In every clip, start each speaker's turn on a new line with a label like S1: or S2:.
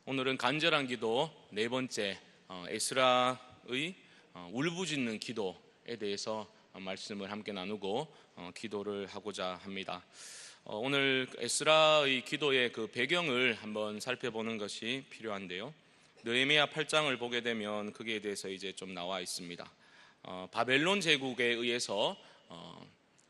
S1: 오늘은 간절한 기도 네 번째 에스라의 울부짖는 기도에 대해서 말씀을 함께 나누고 기도를 하고자 합니다. 오늘 에스라의 기도의 그 배경을 한번 살펴보는 것이 필요한데요. 느헤미야 8장을 보게 되면 거기에 대해서 이제 좀 나와 있습니다. 바벨론 제국에 의해서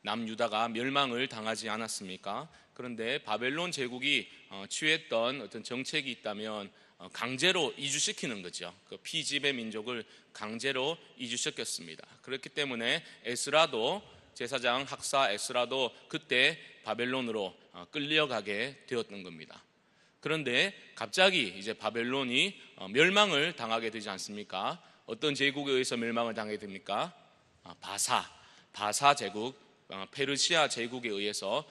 S1: 남유다가 멸망을 당하지 않았습니까? 그런데 바벨론 제국이 취했던 어떤 정책이 있다면 강제로 이주시키는 거죠. 그 피지배 민족을 강제로 이주시켰습니다. 그렇기 때문에 에스라도 제사장 학사 에스라도 그때 바벨론으로 끌려가게 되었던 겁니다. 그런데 갑자기 이제 바벨론이 멸망을 당하게 되지 않습니까? 어떤 제국에 의해서 멸망을 당하게 됩니까? 바사 제국, 페르시아 제국에 의해서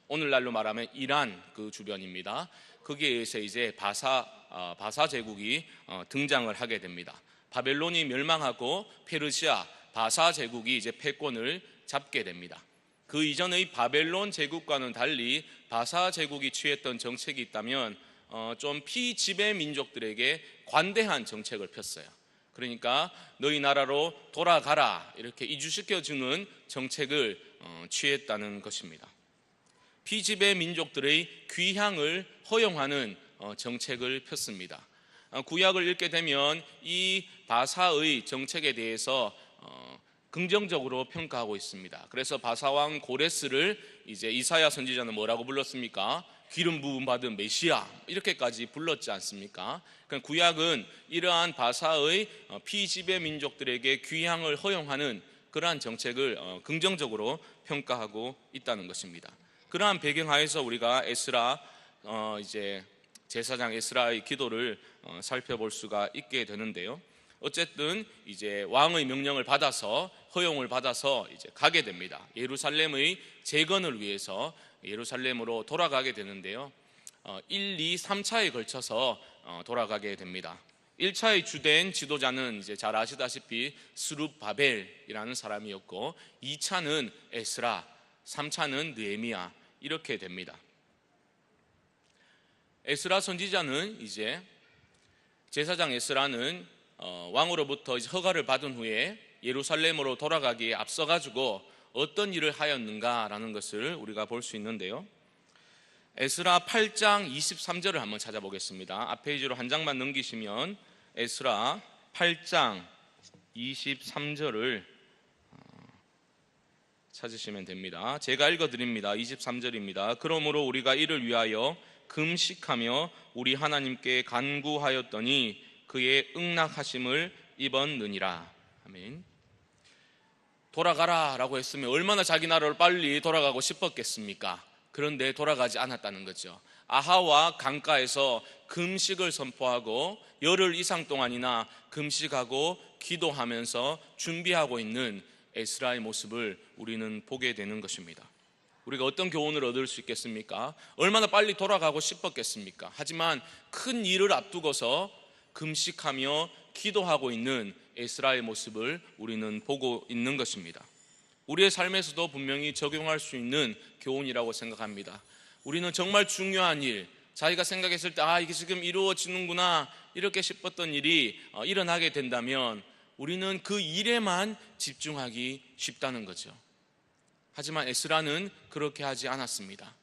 S1: 오늘날로 말하면 이란 그 주변입니다. 거기에 의해서 이제 바사 제국이 등장을 하게 됩니다. 바벨론이 멸망하고 페르시아 바사 제국이 이제 패권을 잡게 됩니다. 그 이전의 바벨론 제국과는 달리 바사 제국이 취했던 정책이 있다면 좀 피지배 민족들에게 관대한 정책을 폈어요. 그러니까 너희 나라로 돌아가라 이렇게 이주시켜주는 정책을 취했다는 것입니다. 피지배 민족들의 귀향을 허용하는 정책을 폈습니다. 구약을 읽게 되면 이 바사의 정책에 대해서 긍정적으로 평가하고 있습니다. 그래서 바사왕 고레스를 이제 이사야 선지자는 뭐라고 불렀습니까? 기름 부음 받은 메시아 이렇게까지 불렀지 않습니까? 그러니까 구약은 이러한 바사의 피지배 민족들에게 귀향을 허용하는 그러한 정책을 긍정적으로 평가하고 있다는 것입니다. 그러한 배경하에서 우리가 에스라 이제 제사장 에스라의 기도를 살펴볼 수가 있게 되는데요. 어쨌든 이제 왕의 명령을 받아서 허용을 받아서 이제 가게 됩니다. 예루살렘의 재건을 위해서 예루살렘으로 돌아가게 되는데요. 1, 2, 3차에 걸쳐서 돌아가게 됩니다. 1차의 주된 지도자는 이제 잘 아시다시피 스룹바벨이라는 사람이었고 2차는 에스라, 3차는 느헤미야 이렇게 됩니다. 에스라 선지자는 이제 제사장 에스라는 왕으로부터 이제 허가를 받은 후에 예루살렘으로 돌아가기에 앞서가지고 어떤 일을 하였는가라는 것을 우리가 볼 수 있는데요. 에스라 8장 23절을 한번 찾아보겠습니다. 앞페이지로 한 장만 넘기시면 에스라 8장 23절을 찾으시면 됩니다. 제가 읽어드립니다. 23절입니다. 그러므로 우리가 이를 위하여 금식하며 우리 하나님께 간구하였더니 그의 응낙하심을 입었느니라. 아멘. 돌아가라 라고 했으면 얼마나 자기 나라로 빨리 돌아가고 싶었겠습니까? 그런데 돌아가지 않았다는 거죠. 아하와 강가에서 금식을 선포하고 열흘 이상 동안이나 금식하고 기도하면서 준비하고 있는 에스라의 모습을 우리는 보게 되는 것입니다. 우리가 어떤 교훈을 얻을 수 있겠습니까? 얼마나 빨리 돌아가고 싶었겠습니까? 하지만 큰 일을 앞두고서 금식하며 기도하고 있는 에스라의 모습을 우리는 보고 있는 것입니다. 우리의 삶에서도 분명히 적용할 수 있는 교훈이라고 생각합니다. 우리는 정말 중요한 일, 자기가 생각했을 때 이게 지금 이루어지는구나 이렇게 싶었던 일이 일어나게 된다면 우리는 그 일에만 집중하기 쉽다는 거죠. 하지만 에스라는 그렇게 하지 않았습니다.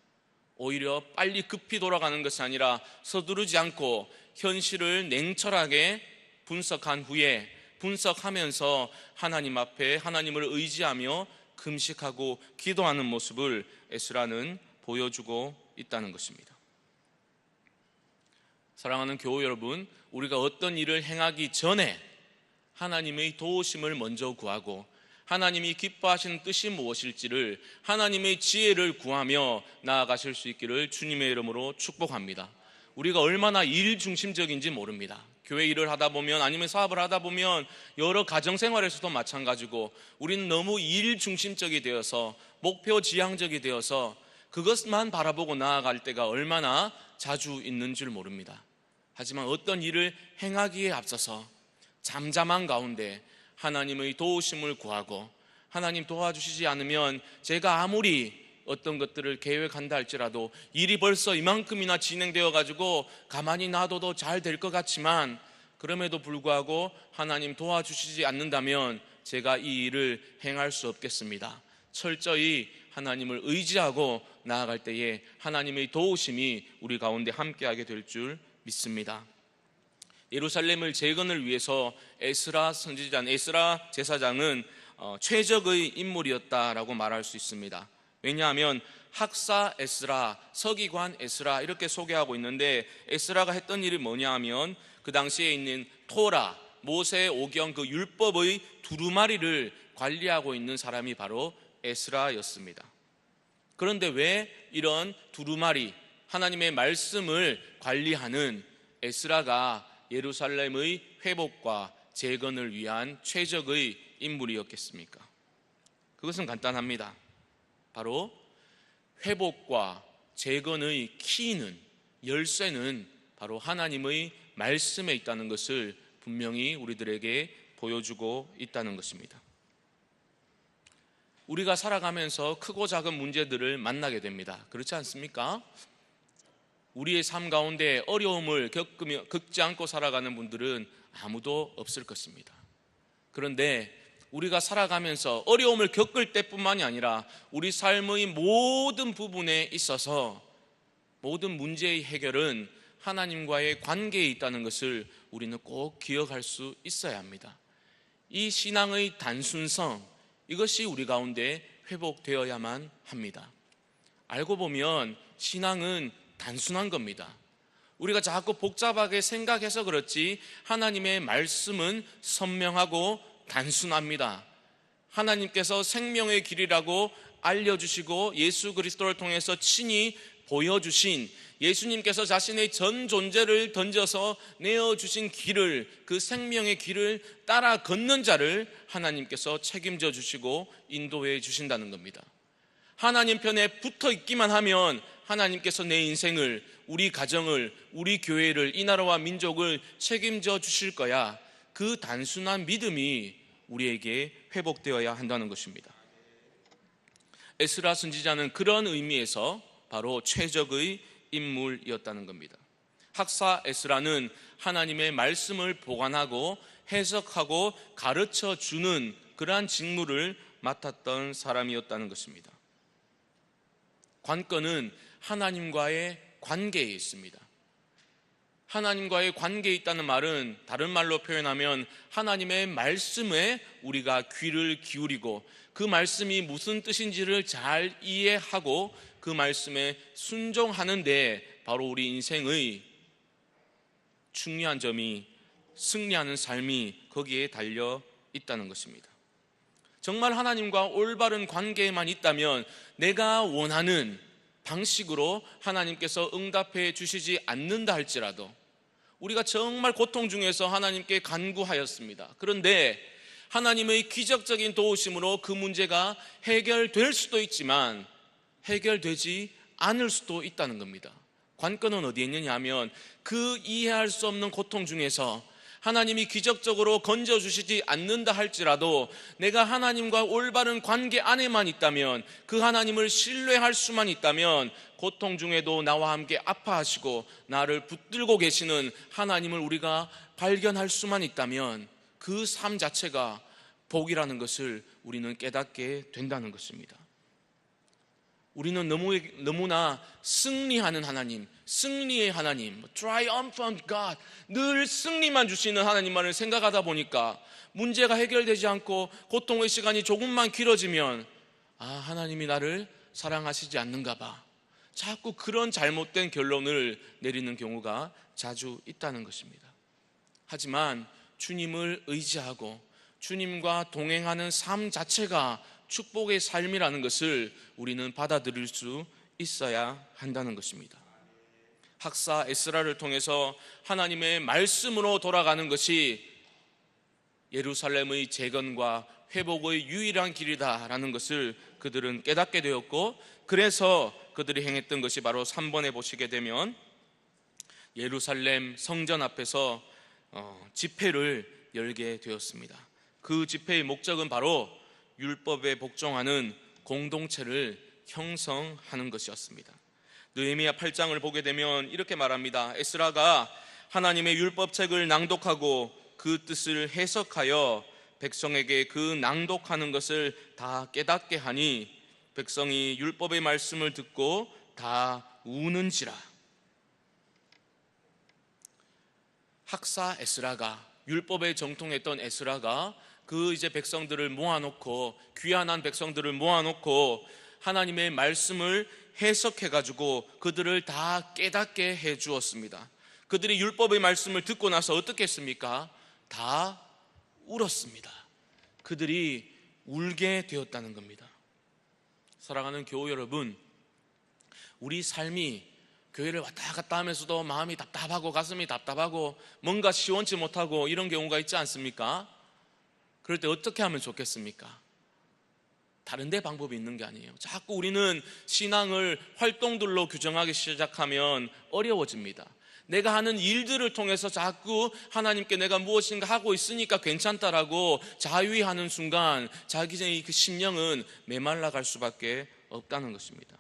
S1: 오히려 빨리 급히 돌아가는 것이 아니라 서두르지 않고 현실을 냉철하게 분석한 후에 분석하면서 하나님 앞에 하나님을 의지하며 금식하고 기도하는 모습을 에스라는 보여주고 있다는 것입니다. 사랑하는 교우 여러분, 우리가 어떤 일을 행하기 전에 하나님의 도우심을 먼저 구하고 하나님이 기뻐하시는 뜻이 무엇일지를 하나님의 지혜를 구하며 나아가실 수 있기를 주님의 이름으로 축복합니다. 우리가 얼마나 일 중심적인지 모릅니다. 교회 일을 하다 보면 아니면 사업을 하다 보면 여러 가정생활에서도 마찬가지고 우리는 너무 일 중심적이 되어서 목표 지향적이 되어서 그것만 바라보고 나아갈 때가 얼마나 자주 있는 줄 모릅니다. 하지만 어떤 일을 행하기에 앞서서 잠잠한 가운데 하나님의 도우심을 구하고 하나님 도와주시지 않으면 제가 아무리 어떤 것들을 계획한다 할지라도 일이 벌써 이만큼이나 진행되어 가지고 가만히 놔둬도 잘 될 것 같지만, 그럼에도 불구하고 하나님 도와주시지 않는다면 제가 이 일을 행할 수 없겠습니다. 철저히 하나님을 의지하고 나아갈 때에 하나님의 도우심이 우리 가운데 함께하게 될 줄 믿습니다. 예루살렘을 재건을 위해서 에스라 제사장은 최적의 인물이었다라고 말할 수 있습니다. 왜냐하면 학사 에스라, 서기관 에스라 이렇게 소개하고 있는데, 에스라가 했던 일이 뭐냐 하면 그 당시에 있는 토라, 모세 오경 그 율법의 두루마리를 관리하고 있는 사람이 바로 에스라였습니다. 그런데 왜 이런 두루마리, 하나님의 말씀을 관리하는 에스라가 예루살렘의 회복과 재건을 위한 최적의 인물이었겠습니까? 그것은 간단합니다. 바로 회복과 재건의 키는, 열쇠는 바로 하나님의 말씀에 있다는 것을 분명히 우리들에게 보여주고 있다는 것입니다. 우리가 살아가면서 크고 작은 문제들을 만나게 됩니다. 그렇지 않습니까? 우리의 삶 가운데 어려움을 겪지 않고 살아가는 분들은 아무도 없을 것입니다. 그런데 우리가 살아가면서 어려움을 겪을 때뿐만이 아니라 우리 삶의 모든 부분에 있어서 모든 문제의 해결은 하나님과의 관계에 있다는 것을 우리는 꼭 기억할 수 있어야 합니다. 이 신앙의 단순성, 이것이 우리 가운데 회복되어야만 합니다. 알고 보면 신앙은 단순한 겁니다. 우리가 자꾸 복잡하게 생각해서 그렇지 하나님의 말씀은 선명하고 단순합니다. 하나님께서 생명의 길이라고 알려주시고 예수 그리스도를 통해서 친히 보여주신, 예수님께서 자신의 전 존재를 던져서 내어주신 길을, 그 생명의 길을 따라 걷는 자를 하나님께서 책임져 주시고 인도해 주신다는 겁니다. 하나님 편에 붙어 있기만 하면 하나님께서 내 인생을, 우리 가정을, 우리 교회를, 이 나라와 민족을 책임져 주실 거야. 그 단순한 믿음이 우리에게 회복되어야 한다는 것입니다. 에스라 선지자는 그런 의미에서 바로 최적의 인물이었다는 겁니다. 학사 에스라는 하나님의 말씀을 보관하고 해석하고 가르쳐 주는 그러한 직무를 맡았던 사람이었다는 것입니다. 관건은 하나님과의 관계에 있습니다. 하나님과의 관계에 있다는 말은 다른 말로 표현하면 하나님의 말씀에 우리가 귀를 기울이고 그 말씀이 무슨 뜻인지를 잘 이해하고 그 말씀에 순종하는 데 바로 우리 인생의 중요한 점이, 승리하는 삶이 거기에 달려 있다는 것입니다. 정말 하나님과 올바른 관계에만 있다면 내가 원하는 방식으로 하나님께서 응답해 주시지 않는다 할지라도 우리가 정말 고통 중에서 하나님께 간구하였습니다. 그런데 하나님의 기적적인 도우심으로 그 문제가 해결될 수도 있지만 해결되지 않을 수도 있다는 겁니다. 관건은 어디에 있느냐 하면 그 이해할 수 없는 고통 중에서 하나님이 기적적으로 건져주시지 않는다 할지라도 내가 하나님과 올바른 관계 안에만 있다면, 그 하나님을 신뢰할 수만 있다면 고통 중에도 나와 함께 아파하시고 나를 붙들고 계시는 하나님을 우리가 발견할 수만 있다면 그 삶 자체가 복이라는 것을 우리는 깨닫게 된다는 것입니다. 우리는 너무나 승리하는 하나님, 승리의 하나님, triumphant God, 늘 승리만 주시는 하나님만을 생각하다 보니까 문제가 해결되지 않고 고통의 시간이 조금만 길어지면 하나님이 나를 사랑하시지 않는가 봐, 자꾸 그런 잘못된 결론을 내리는 경우가 자주 있다는 것입니다. 하지만 주님을 의지하고 주님과 동행하는 삶 자체가 축복의 삶이라는 것을 우리는 받아들일 수 있어야 한다는 것입니다. 학사 에스라를 통해서 하나님의 말씀으로 돌아가는 것이 예루살렘의 재건과 회복의 유일한 길이다라는 것을 그들은 깨닫게 되었고, 그래서 그들이 행했던 것이 바로 3번에 보시게 되면 예루살렘 성전 앞에서 집회를 열게 되었습니다. 그 집회의 목적은 바로 율법에 복종하는 공동체를 형성하는 것이었습니다. 느헤미야 8장을 보게 되면 이렇게 말합니다. 에스라가 하나님의 율법책을 낭독하고 그 뜻을 해석하여 백성에게 그 낭독하는 것을 다 깨닫게 하니 백성이 율법의 말씀을 듣고 다 우는지라. 학사 에스라가, 율법에 정통했던 에스라가 그 이제 백성들을 모아놓고, 귀환한 백성들을 모아놓고 하나님의 말씀을 해석해가지고 그들을 다 깨닫게 해주었습니다. 그들이 율법의 말씀을 듣고 나서 어떻게 했습니까? 다 울었습니다. 그들이 울게 되었다는 겁니다. 사랑하는 교우 여러분, 우리 삶이 교회를 왔다 갔다 하면서도 마음이 답답하고 가슴이 답답하고 뭔가 시원치 못하고 이런 경우가 있지 않습니까? 그럴 때 어떻게 하면 좋겠습니까? 다른 데 방법이 있는 게 아니에요. 자꾸 우리는 신앙을 활동들로 규정하기 시작하면 어려워집니다. 내가 하는 일들을 통해서 자꾸 하나님께 내가 무엇인가 하고 있으니까 괜찮다라고 자위하는 순간 자기의 그 심령은 메말라갈 수밖에 없다는 것입니다.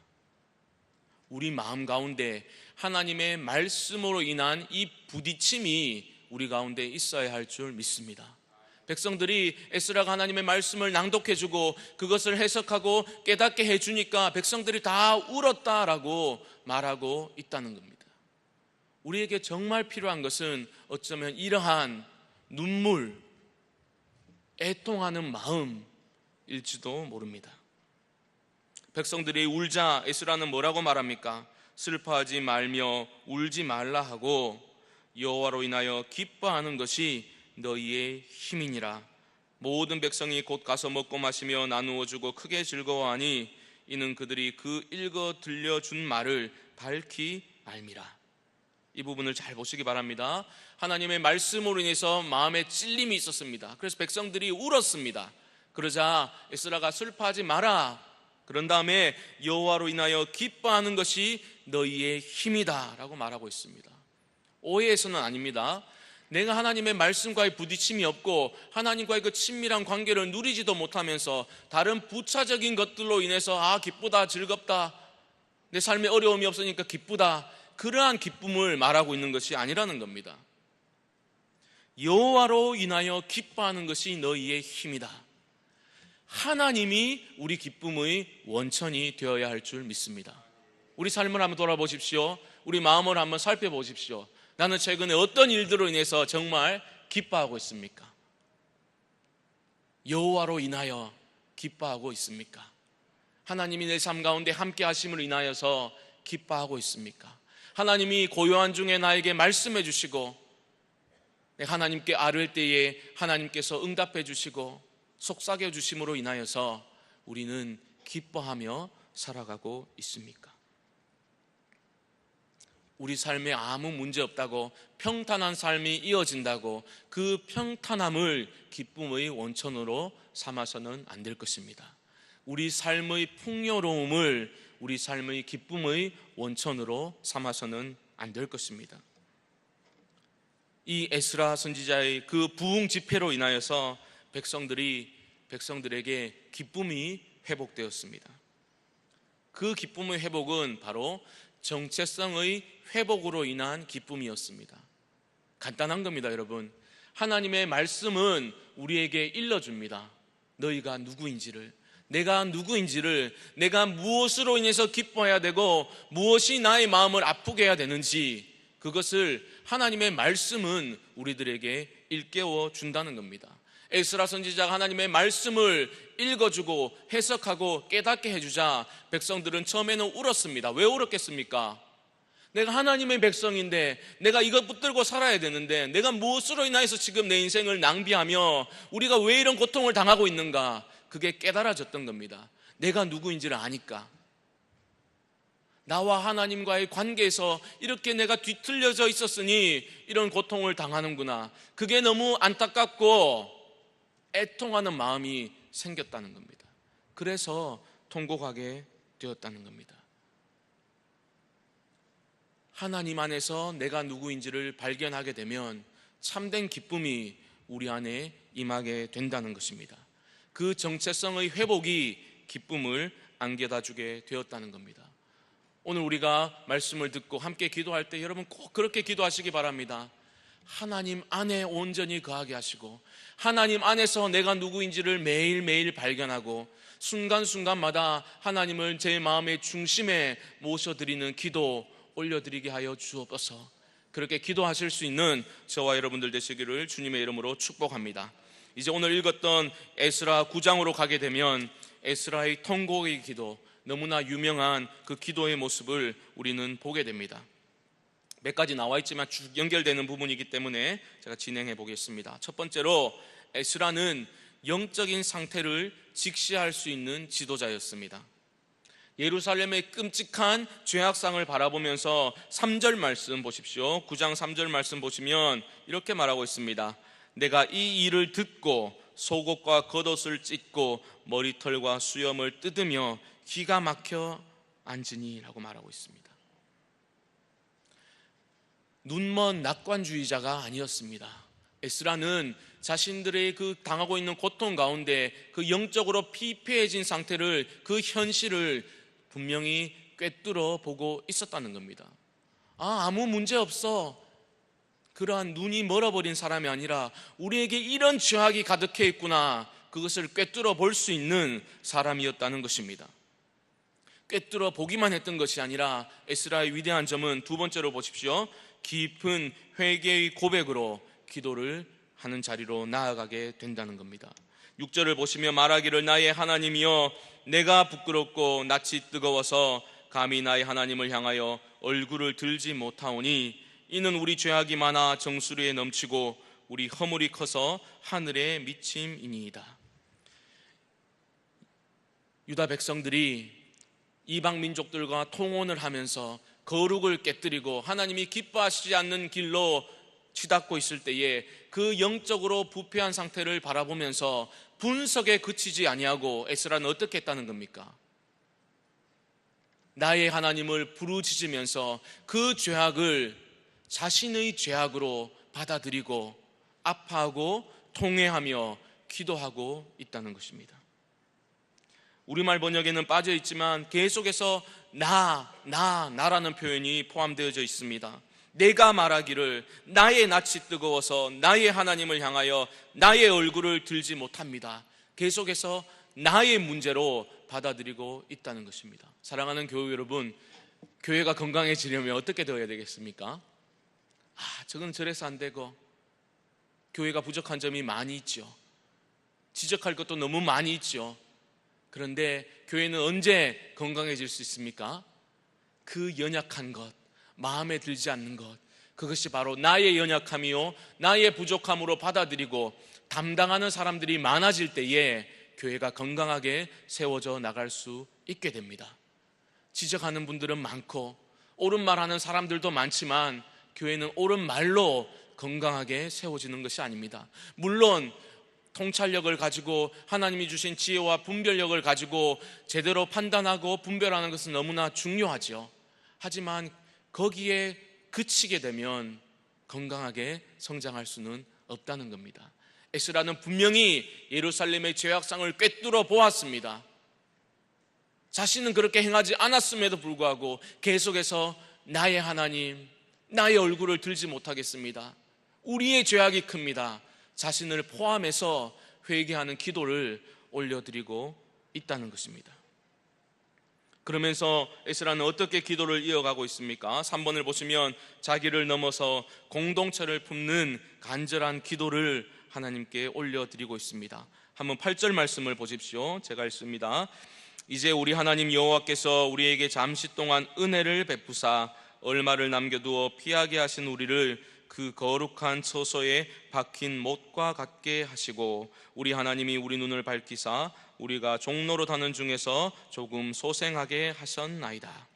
S1: 우리 마음 가운데 하나님의 말씀으로 인한 이 부딪힘이 우리 가운데 있어야 할 줄 믿습니다. 백성들이 에스라가 하나님의 말씀을 낭독해주고 그것을 해석하고 깨닫게 해주니까 백성들이 다 울었다라고 말하고 있다는 겁니다. 우리에게 정말 필요한 것은 어쩌면 이러한 눈물, 애통하는 마음일지도 모릅니다. 백성들이 울자 에스라는 뭐라고 말합니까? 슬퍼하지 말며 울지 말라 하고 여호와로 인하여 기뻐하는 것이 너희의 힘이니라. 모든 백성이 곧 가서 먹고 마시며 나누어 주고 크게 즐거워하니 이는 그들이 그 읽어 들려준 말을 밝히 알미라. 이 부분을 잘 보시기 바랍니다. 하나님의 말씀으로 인해서 마음에 찔림이 있었습니다. 그래서 백성들이 울었습니다. 그러자 에스라가 슬퍼하지 마라, 그런 다음에 여호와로 인하여 기뻐하는 것이 너희의 힘이다 라고 말하고 있습니다. 오해해서는 아닙니다. 내가 하나님의 말씀과의 부딪힘이 없고 하나님과의 그 친밀한 관계를 누리지도 못하면서 다른 부차적인 것들로 인해서 기쁘다, 즐겁다, 내 삶에 어려움이 없으니까 기쁘다, 그러한 기쁨을 말하고 있는 것이 아니라는 겁니다. 여호와로 인하여 기뻐하는 것이 너희의 힘이다. 하나님이 우리 기쁨의 원천이 되어야 할 줄 믿습니다. 우리 삶을 한번 돌아보십시오. 우리 마음을 한번 살펴보십시오. 나는 최근에 어떤 일들로 인해서 정말 기뻐하고 있습니까? 여호와로 인하여 기뻐하고 있습니까? 하나님이 내 삶 가운데 함께 하심을 인하여서 기뻐하고 있습니까? 하나님이 고요한 중에 나에게 말씀해 주시고 내가 하나님께 아뢰을 때에 하나님께서 응답해 주시고 속삭여 주심으로 인하여서 우리는 기뻐하며 살아가고 있습니까? 우리 삶에 아무 문제 없다고 평탄한 삶이 이어진다고 그 평탄함을 기쁨의 원천으로 삼아서는 안 될 것입니다. 우리 삶의 풍요로움을 우리 삶의 기쁨의 원천으로 삼아서는 안 될 것입니다. 이 에스라 선지자의 그 부흥 집회로 인하여서 백성들에게 기쁨이 회복되었습니다. 그 기쁨의 회복은 바로 정체성의 회복으로 인한 기쁨이었습니다. 간단한 겁니다, 여러분. 하나님의 말씀은 우리에게 일러줍니다. 너희가 누구인지를, 내가 누구인지를, 내가 무엇으로 인해서 기뻐해야 되고 무엇이 나의 마음을 아프게 해야 되는지, 그것을 하나님의 말씀은 우리들에게 일깨워 준다는 겁니다. 에스라 선지자가 하나님의 말씀을 읽어주고 해석하고 깨닫게 해주자 백성들은 처음에는 울었습니다. 왜 울었겠습니까? 내가 하나님의 백성인데 내가 이것 붙들고 살아야 되는데 내가 무엇으로 인하여서 지금 내 인생을 낭비하며 우리가 왜 이런 고통을 당하고 있는가, 그게 깨달아졌던 겁니다. 내가 누구인지를 아니까. 나와 하나님과의 관계에서 이렇게 내가 뒤틀려져 있었으니 이런 고통을 당하는구나. 그게 너무 안타깝고 애통하는 마음이 생겼다는 겁니다. 그래서 통곡하게 되었다는 겁니다. 하나님 안에서 내가 누구인지를 발견하게 되면 참된 기쁨이 우리 안에 임하게 된다는 것입니다. 그 정체성의 회복이 기쁨을 안겨다주게 되었다는 겁니다. 오늘 우리가 말씀을 듣고 함께 기도할 때 여러분 꼭 그렇게 기도하시기 바랍니다. 하나님 안에 온전히 거하게 하시고 하나님 안에서 내가 누구인지를 매일매일 발견하고 순간순간마다 하나님을 제 마음의 중심에 모셔드리는 기도 올려드리게 하여 주옵소서. 그렇게 기도하실 수 있는 저와 여러분들 되시기를 주님의 이름으로 축복합니다. 이제 오늘 읽었던 에스라 9장으로 가게 되면 에스라의 통곡의 기도, 너무나 유명한 그 기도의 모습을 우리는 보게 됩니다. 몇 가지 나와 있지만 쭉 연결되는 부분이기 때문에 제가 진행해 보겠습니다. 첫 번째로 에스라는 영적인 상태를 직시할 수 있는 지도자였습니다. 예루살렘의 끔찍한 죄악상을 바라보면서 3절 말씀 보십시오. 9장 3절 말씀 보시면 이렇게 말하고 있습니다. 내가 이 일을 듣고 속옷과 겉옷을 찢고 머리털과 수염을 뜯으며 기가 막혀 앉으니 라고 말하고 있습니다. 눈먼 낙관주의자가 아니었습니다. 에스라는 자신들의 그 당하고 있는 고통 가운데 그 영적으로 피폐해진 상태를, 그 현실을 분명히 꿰뚫어 보고 있었다는 겁니다. 아무 문제 없어. 그러한 눈이 멀어버린 사람이 아니라 우리에게 이런 죄악이 가득해 있구나, 그것을 꿰뚫어 볼 수 있는 사람이었다는 것입니다. 꿰뚫어 보기만 했던 것이 아니라 에스라의 위대한 점은 두 번째로 보십시오. 깊은 회개의 고백으로 기도를 하는 자리로 나아가게 된다는 겁니다. 6절을 보시면 말하기를 나의 하나님이여 내가 부끄럽고 낯이 뜨거워서 감히 나의 하나님을 향하여 얼굴을 들지 못하오니 이는 우리 죄악이 많아 정수리에 넘치고 우리 허물이 커서 하늘에 미침이니이다. 유다 백성들이 이방 민족들과 통혼을 하면서 거룩을 깨뜨리고 하나님이 기뻐하시지 않는 길로 치닫고 있을 때에 그 영적으로 부패한 상태를 바라보면서 분석에 그치지 아니하고 에스라는 어떻게 했다는 겁니까? 나의 하나님을 부르짖으면서 그 죄악을 자신의 죄악으로 받아들이고 아파하고 통회하며 기도하고 있다는 것입니다. 우리말 번역에는 빠져 있지만 계속해서 나라는 표현이 포함되어져 있습니다. 내가 말하기를 나의 낯이 뜨거워서 나의 하나님을 향하여 나의 얼굴을 들지 못합니다. 계속해서 나의 문제로 받아들이고 있다는 것입니다. 사랑하는 교회 여러분, 교회가 건강해지려면 어떻게 되어야 되겠습니까? 저건 저래서 안 되고 교회가 부족한 점이 많이 있죠. 지적할 것도 너무 많이 있죠. 그런데 교회는 언제 건강해질 수 있습니까? 그 연약한 것, 마음에 들지 않는 것, 그것이 바로 나의 연약함이요 나의 부족함으로 받아들이고 담당하는 사람들이 많아질 때에 교회가 건강하게 세워져 나갈 수 있게 됩니다. 지적하는 분들은 많고 옳은 말하는 사람들도 많지만 교회는 옳은 말로 건강하게 세워지는 것이 아닙니다. 물론 통찰력을 가지고 하나님이 주신 지혜와 분별력을 가지고 제대로 판단하고 분별하는 것은 너무나 중요하죠. 하지만 거기에 그치게 되면 건강하게 성장할 수는 없다는 겁니다. 에스라는 분명히 예루살렘의 죄악상을 꿰뚫어 보았습니다. 자신은 그렇게 행하지 않았음에도 불구하고 계속해서 나의 하나님, 나의 얼굴을 들지 못하겠습니다. 우리의 죄악이 큽니다. 자신을 포함해서 회개하는 기도를 올려드리고 있다는 것입니다. 그러면서 에스라는 어떻게 기도를 이어가고 있습니까? 3번을 보시면 자기를 넘어서 공동체를 품는 간절한 기도를 하나님께 올려드리고 있습니다. 한번 8절 말씀을 보십시오. 제가 읽습니다. 이제 우리 하나님 여호와께서 우리에게 잠시 동안 은혜를 베푸사 얼마를 남겨두어 피하게 하신 우리를 그 거룩한 처소에 박힌 못과 같게 하시고 우리 하나님이 우리 눈을 밝히사 우리가 종로로 가는 중에서 조금 소생하게 하셨나이다.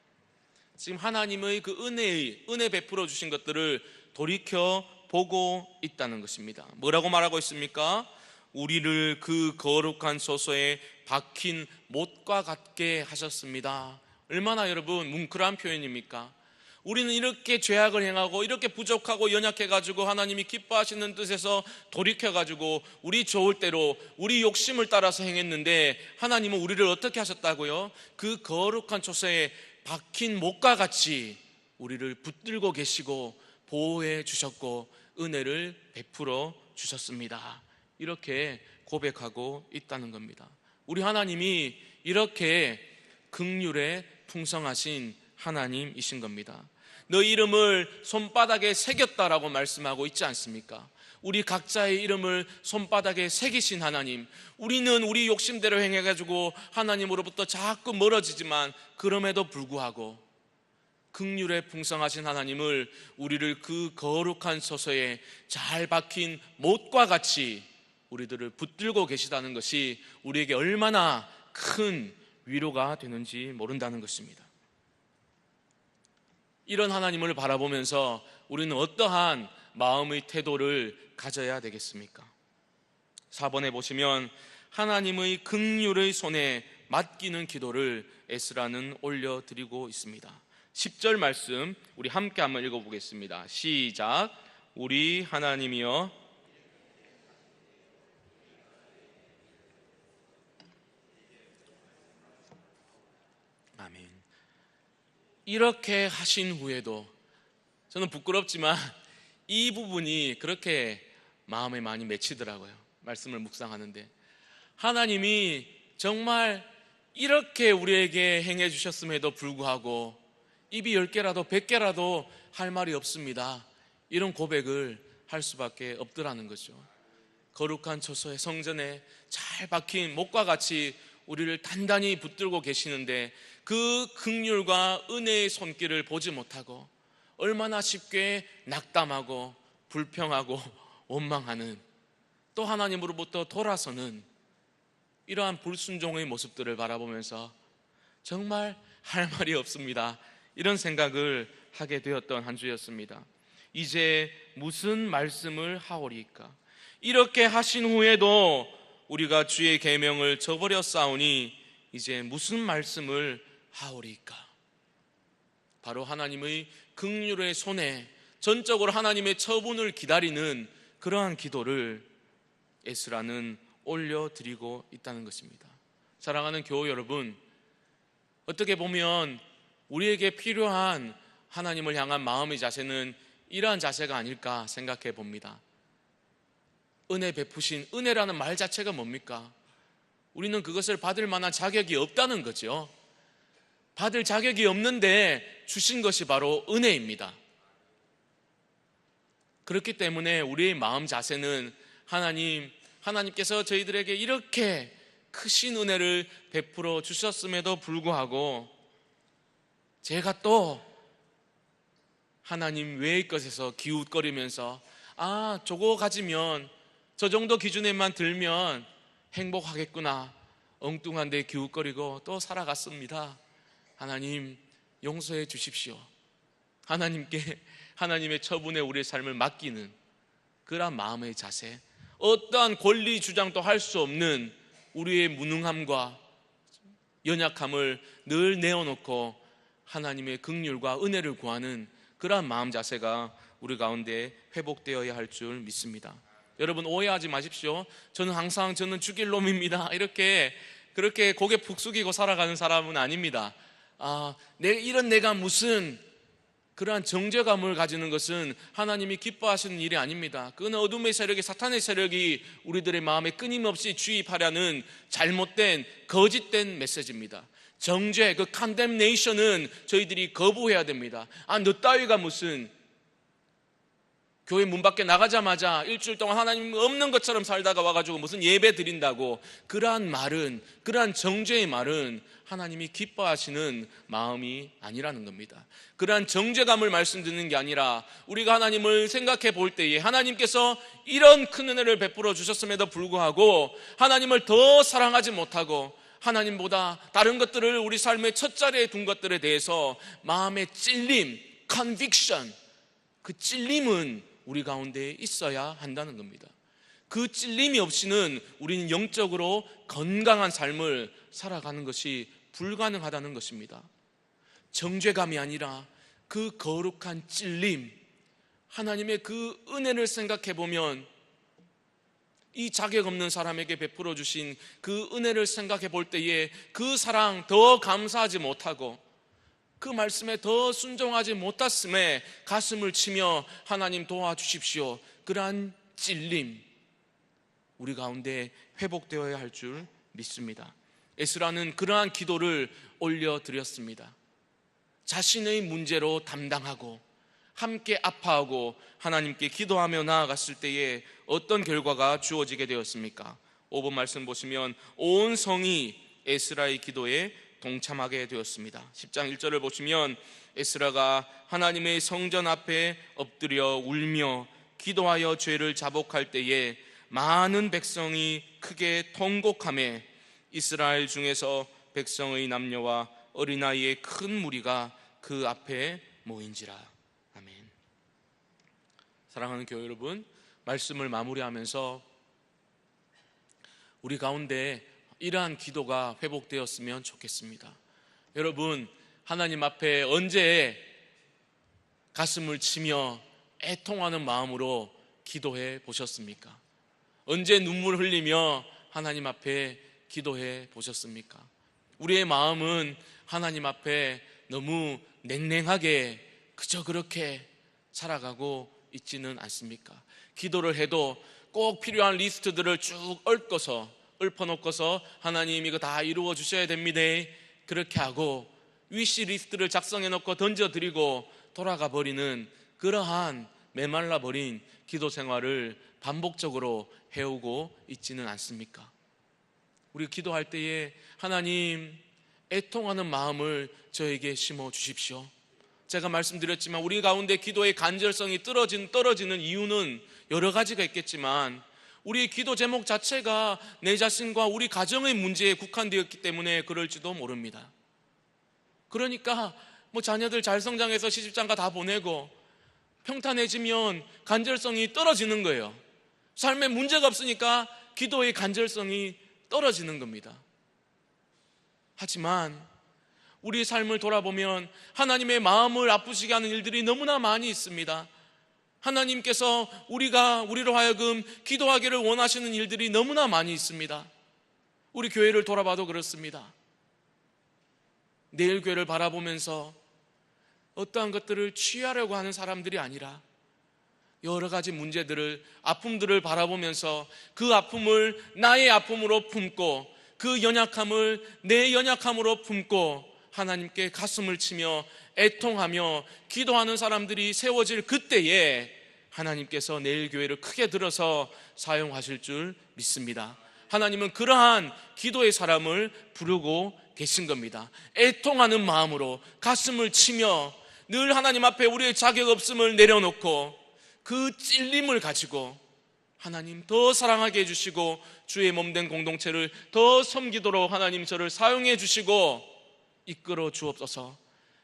S1: 지금 하나님의 그 은혜 베풀어 주신 것들을 돌이켜 보고 있다는 것입니다. 뭐라고 말하고 있습니까? 우리를 그 거룩한 처소에 박힌 못과 같게 하셨습니다. 얼마나 여러분 뭉클한 표현입니까? 우리는 이렇게 죄악을 행하고 이렇게 부족하고 연약해가지고 하나님이 기뻐하시는 뜻에서 돌이켜가지고 우리 좋을 대로 우리 욕심을 따라서 행했는데 하나님은 우리를 어떻게 하셨다고요? 그 거룩한 초소에 박힌 못과 같이 우리를 붙들고 계시고 보호해 주셨고 은혜를 베풀어 주셨습니다. 이렇게 고백하고 있다는 겁니다. 우리 하나님이 이렇게 긍휼에 풍성하신 하나님이신 겁니다. 너희 이름을 손바닥에 새겼다라고 말씀하고 있지 않습니까? 우리 각자의 이름을 손바닥에 새기신 하나님, 우리는 우리 욕심대로 행해가지고 하나님으로부터 자꾸 멀어지지만 그럼에도 불구하고 긍휼에 풍성하신 하나님을 우리를 그 거룩한 처소에 잘 박힌 못과 같이 우리들을 붙들고 계시다는 것이 우리에게 얼마나 큰 위로가 되는지 모른다는 것입니다. 이런 하나님을 바라보면서 우리는 어떠한 마음의 태도를 가져야 되겠습니까? 4번에 보시면 하나님의 긍휼의 손에 맡기는 기도를 에스라는 올려드리고 있습니다. 10절 말씀 우리 함께 한번 읽어보겠습니다. 시작. 우리 하나님이여 아멘. 이렇게 하신 후에도 저는 부끄럽지만 이 부분이 그렇게 마음에 많이 맺히더라고요. 말씀을 묵상하는데 하나님이 정말 이렇게 우리에게 행해 주셨음에도 불구하고 입이 10개라도 100개라도 할 말이 없습니다. 이런 고백을 할 수밖에 없더라는 거죠. 거룩한 처소의 성전에 잘 박힌 못과 같이 우리를 단단히 붙들고 계시는데 그 긍휼과 은혜의 손길을 보지 못하고 얼마나 쉽게 낙담하고 불평하고 원망하는, 또 하나님으로부터 돌아서는 이러한 불순종의 모습들을 바라보면서 정말 할 말이 없습니다. 이런 생각을 하게 되었던 한 주였습니다. 이제 무슨 말씀을 하오리까? 이렇게 하신 후에도 우리가 주의 계명을 저버렸사오니 이제 무슨 말씀을 하오리까? 바로 하나님의 긍휼의 손에 전적으로 하나님의 처분을 기다리는 그러한 기도를 에스라는 올려드리고 있다는 것입니다. 사랑하는 교우 여러분, 어떻게 보면 우리에게 필요한 하나님을 향한 마음의 자세는 이러한 자세가 아닐까 생각해 봅니다. 은혜 베푸신, 은혜라는 말 자체가 뭡니까? 우리는 그것을 받을 만한 자격이 없다는 거죠. 받을 자격이 없는데 주신 것이 바로 은혜입니다. 그렇기 때문에 우리의 마음 자세는 하나님께서 저희들에게 이렇게 크신 은혜를 베풀어 주셨음에도 불구하고 제가 또 하나님 외의 것에서 기웃거리면서 저거 가지면, 저 정도 기준에만 들면 행복하겠구나, 엉뚱한데 기웃거리고 또 살아갔습니다. 하나님 용서해 주십시오. 하나님께 하나님의 처분에 우리의 삶을 맡기는 그러한 마음의 자세, 어떠한 권리 주장도 할 수 없는 우리의 무능함과 연약함을 늘 내어놓고 하나님의 긍휼과 은혜를 구하는 그러한 마음 자세가 우리 가운데 회복되어야 할 줄 믿습니다. 여러분 오해하지 마십시오. 저는 죽일 놈입니다, 그렇게 고개 푹 숙이고 살아가는 사람은 아닙니다. 이런 내가 무슨 그러한 정죄감을 가지는 것은 하나님이 기뻐하시는 일이 아닙니다. 그건 어둠의 세력이, 사탄의 세력이 우리들의 마음에 끊임없이 주입하려는 잘못된 거짓된 메시지입니다. 정죄, 그 condemnation은 저희들이 거부해야 됩니다. 너 따위가 무슨, 교회 문 밖에 나가자마자 일주일 동안 하나님 없는 것처럼 살다가 와가지고 무슨 예배 드린다고, 그러한 말은, 그러한 정죄의 말은 하나님이 기뻐하시는 마음이 아니라는 겁니다. 그러한 정죄감을 말씀드리는 게 아니라 우리가 하나님을 생각해 볼 때에 하나님께서 이런 큰 은혜를 베풀어 주셨음에도 불구하고 하나님을 더 사랑하지 못하고 하나님보다 다른 것들을 우리 삶의 첫 자리에 둔 것들에 대해서 마음의 찔림, conviction, 그 찔림은 우리 가운데 있어야 한다는 겁니다. 그 찔림이 없이는 우리는 영적으로 건강한 삶을 살아가는 것이 불가능하다는 것입니다. 정죄감이 아니라 그 거룩한 찔림, 하나님의 그 은혜를 생각해 보면, 이 자격 없는 사람에게 베풀어 주신 그 은혜를 생각해 볼 때에 그 사랑 더 감사하지 못하고 그 말씀에 더 순종하지 못했음에 가슴을 치며 하나님 도와주십시오, 그러한 찔림 우리 가운데 회복되어야 할 줄 믿습니다. 에스라는 그러한 기도를 올려드렸습니다. 자신의 문제로 담당하고 함께 아파하고 하나님께 기도하며 나아갔을 때에 어떤 결과가 주어지게 되었습니까? 5번 말씀 보시면 온 성이 에스라의 기도에 동참하게 되었습니다. 10장 1절을 보시면 에스라가 하나님의 성전 앞에 엎드려 울며 기도하여 죄를 자복할 때에 많은 백성이 크게 통곡하며 이스라엘 중에서 백성의 남녀와 어린아이의 큰 무리가 그 앞에 모인지라. 아멘. 사랑하는 교회 여러분, 말씀을 마무리하면서 우리 가운데 이러한 기도가 회복되었으면 좋겠습니다. 여러분, 하나님 앞에 언제 가슴을 치며 애통하는 마음으로 기도해 보셨습니까? 언제 눈물 흘리며 하나님 앞에 기도해 보셨습니까? 우리의 마음은 하나님 앞에 너무 냉랭하게 그저 그렇게 살아가고 있지는 않습니까? 기도를 해도 꼭 필요한 리스트들을 쭉 읊어놓고서 하나님 이거 다 이루어 주셔야 됩니다, 그렇게 하고 위시 리스트를 작성해 놓고 던져드리고 돌아가 버리는 그러한 메말라 버린 기도 생활을 반복적으로 해오고 있지는 않습니까? 우리 기도할 때에 하나님 애통하는 마음을 저에게 심어 주십시오. 제가 말씀드렸지만 우리 가운데 기도의 간절성이 떨어지는 이유는 여러 가지가 있겠지만 우리 기도 제목 자체가 내 자신과 우리 가정의 문제에 국한되었기 때문에 그럴지도 모릅니다. 그러니까 자녀들 잘 성장해서 시집장가 다 보내고 평탄해지면 간절성이 떨어지는 거예요. 삶에 문제가 없으니까 기도의 간절성이 떨어지는 겁니다. 하지만 우리 삶을 돌아보면 하나님의 마음을 아프시게 하는 일들이 너무나 많이 있습니다. 하나님께서 우리로 하여금 기도하기를 원하시는 일들이 너무나 많이 있습니다. 우리 교회를 돌아봐도 그렇습니다. 내일 교회를 바라보면서 어떠한 것들을 취하려고 하는 사람들이 아니라 여러 가지 문제들을, 아픔들을 바라보면서 그 아픔을 나의 아픔으로 품고 그 연약함을 내 연약함으로 품고 하나님께 가슴을 치며 애통하며 기도하는 사람들이 세워질 그때에 하나님께서 내일 교회를 크게 들어서 사용하실 줄 믿습니다. 하나님은 그러한 기도의 사람을 부르고 계신 겁니다. 애통하는 마음으로 가슴을 치며 늘 하나님 앞에 우리의 자격 없음을 내려놓고 그 찔림을 가지고 하나님 더 사랑하게 해주시고 주의 몸된 공동체를 더 섬기도록 하나님 저를 사용해 주시고 이끌어 주옵소서.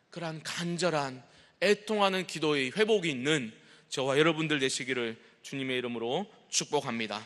S1: 그러한 간절한 애통하는 기도의 회복이 있는 저와 여러분들 되시기를 주님의 이름으로 축복합니다.